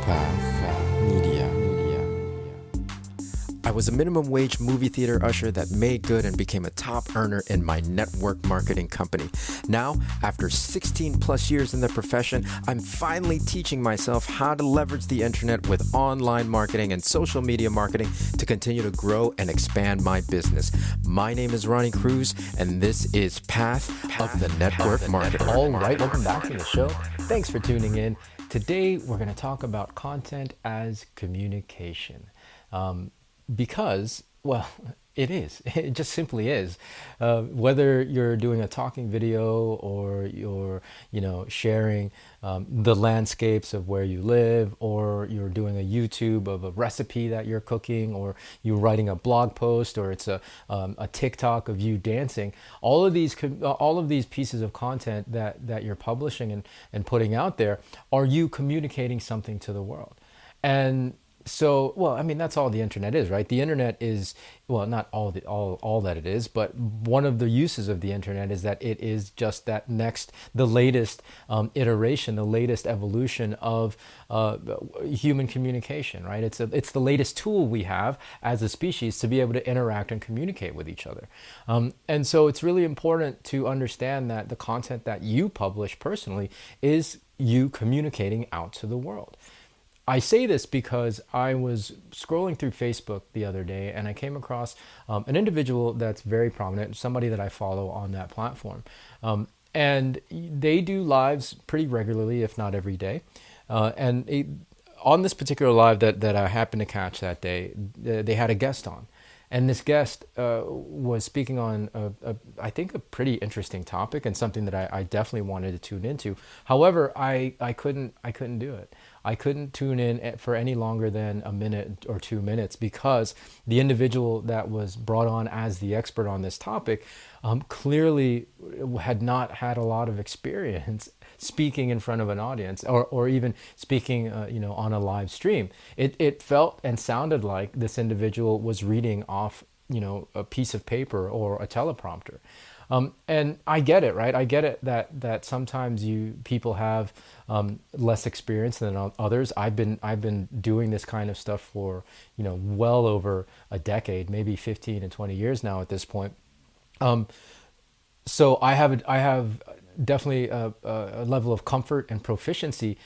Path Media. I was a minimum wage movie theater usher that made good and became a top earner in my network marketing company. Now, after 16 plus years in the profession, I'm finally teaching myself how to leverage the internet with online marketing and social media marketing to continue to grow and expand my business. My name is Ronnie Cruz, and this is Path of the Network Marketer. All right, welcome back to the show. Thanks for tuning in. Today, we're going to talk about content as communication. Because, well, it is. It just simply is. Whether you're doing a talking video or you're, sharing the landscapes of where you live, or you're doing a YouTube of a recipe that you're cooking, or you're writing a blog post, or it's a TikTok of you dancing. All of these pieces of content that you're publishing and putting out there are you communicating something to the world. And so, that's all the internet is, right? The internet is, not all that it is, but one of the uses of the internet is that it is just the latest iteration, the latest evolution of human communication, right? It's the latest tool we have as a species to be able to interact and communicate with each other. And so it's really important to understand that the content that you publish personally is you communicating out to the world. I say this because I was scrolling through Facebook the other day and I came across an individual that's very prominent, somebody that I follow on that platform. And they do lives pretty regularly, if not every day. On this particular live that I happened to catch that day, they had a guest on. And this guest was speaking on, I think, a pretty interesting topic and something that I definitely wanted to tune into. However, I couldn't do it. I couldn't tune in for any longer than a minute or 2 minutes because the individual that was brought on as the expert on this topic clearly had not had a lot of experience speaking in front of an audience or even speaking on a live stream. It felt and sounded like this individual was reading off a piece of paper or a teleprompter. And I get it, right? I get it that sometimes people have less experience than others. I've been doing this kind of stuff for well over a decade, maybe 15 and 20 years now at this point. So I have definitely a level of comfort and proficiency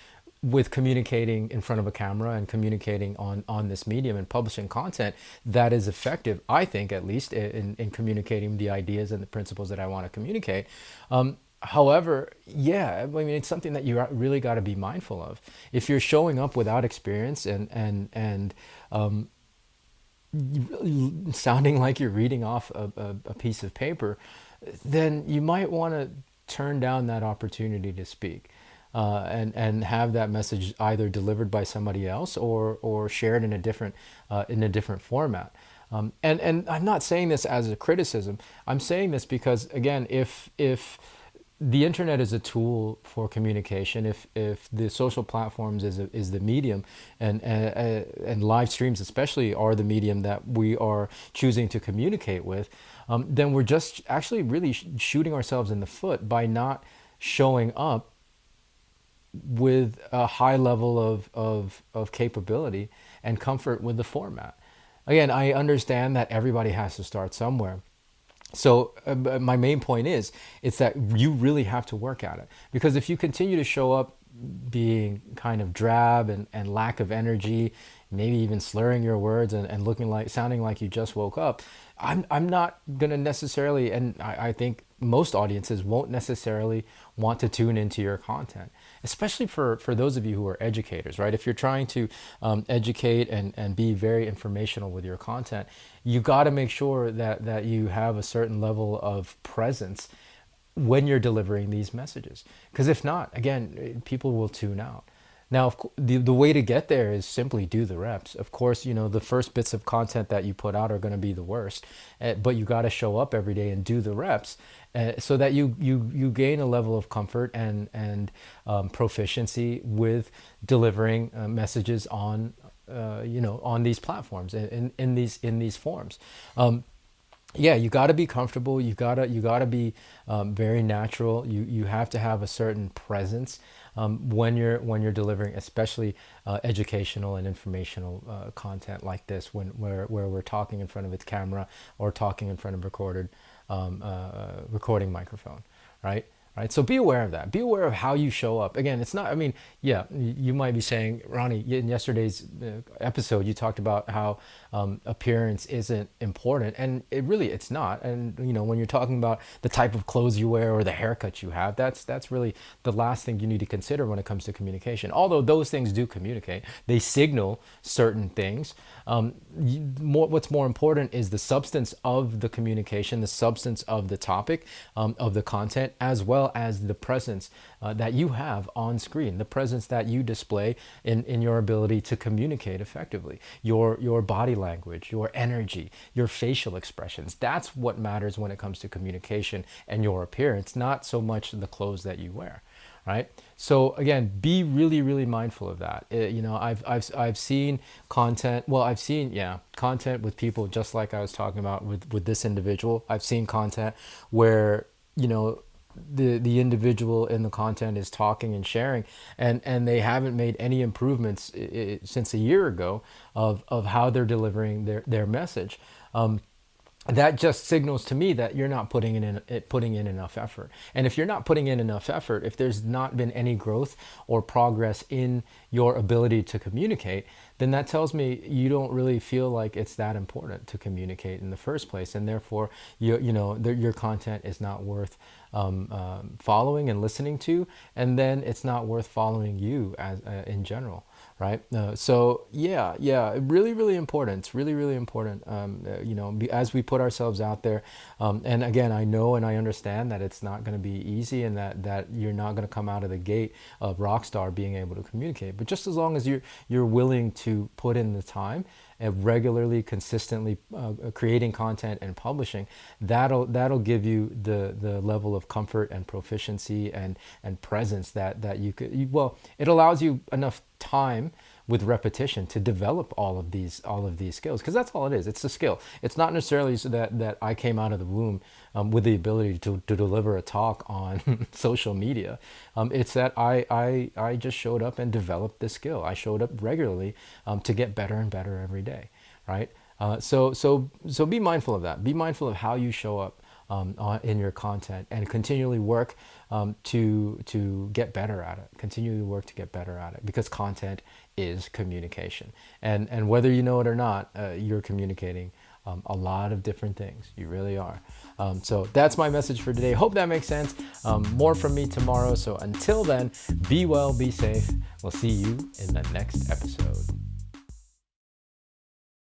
with communicating in front of a camera and communicating on this medium and publishing content that is effective, I think, at least in communicating the ideas and the principles that I want to communicate. However, it's something that you really got to be mindful of. If you're showing up without experience and sounding like you're reading off a piece of paper, then you might want to turn down that opportunity to speak. And have that message either delivered by somebody else or shared in a different format. And I'm not saying this as a criticism. I'm saying this because, again, if the internet is a tool for communication, if the social platforms is the medium, and live streams especially are the medium that we are choosing to communicate with, then we're just actually really shooting ourselves in the foot by not showing up with a high level of capability and comfort with the format. Again, I understand that everybody has to start somewhere. So my main point is, it's that you really have to work at it. Because if you continue to show up being kind of drab and lack of energy, maybe even slurring your words and sounding like you just woke up, I'm not going to necessarily, and I think most audiences won't necessarily want to tune into your content, especially for those of you who are educators, right? If you're trying to educate and be very informational with your content, you got to make sure that you have a certain level of presence when you're delivering these messages. Because if not, again, people will tune out. Now, the way to get there is simply do the reps. Of course, the first bits of content that you put out are going to be the worst, but you got to show up every day and do the reps so that you gain a level of comfort and proficiency with delivering messages on these platforms in these forms. yeah, you got to be comfortable. You gotta be very natural. You have to have a certain presence when you're delivering, especially educational and informational content like this, where we're talking in front of its camera or talking in front of recording microphone, right? Right. So be aware of that. Be aware of how you show up. Again, it's not, I mean, yeah, you might be saying, Ronnie, in yesterday's episode, you talked about how appearance isn't important. And it's not. And, when you're talking about the type of clothes you wear or the haircut you have, that's really the last thing you need to consider when it comes to communication. Although those things do communicate, they signal certain things. What's more important is the substance of the communication, the substance of the topic, of the content, as well as the presence that you have on screen, the presence that you display in your ability to communicate effectively, your body language, your energy, your facial expressions. That's what matters when it comes to communication and your appearance, not so much the clothes that you wear. Right. So again, be really, really mindful of that. I've seen content. Well, I've seen content with people just like I was talking about with this individual. I've seen content where the individual in the content is talking and sharing, and they haven't made any improvements since a year ago of how they're delivering their message. That just signals to me that you're not putting in enough effort. And if you're not putting in enough effort, if there's not been any growth or progress in your ability to communicate, then that tells me you don't really feel like it's that important to communicate in the first place, and therefore your content is not worth following and listening to, and then it's not worth following you as in general. Right. So really, really important. It's really, really important. As we put ourselves out there. And again, I know and I understand that it's not going to be easy, and that you're not going to come out of the gate of rock star being able to communicate. But just as long as you're willing to put in the time and regularly, consistently creating content and publishing, that'll give you the level of comfort and proficiency and presence that you could. Well, it allows you enough time with repetition to develop all of these skills, because that's all it is. It's a skill. It's not necessarily so that I came out of the womb with the ability to deliver a talk on social media. It's that I just showed up and developed this skill. I showed up regularly to get better and better every day, right? So be mindful of that. Be mindful of how you show up in your content, and continually work to get better at it. Continually work to get better at it, because content is communication, and whether you know it or not, you're communicating a lot of different things. You really are. So that's my message for today. Hope that makes sense. More from me tomorrow. So until then, be well, be safe. We'll see you in the next episode.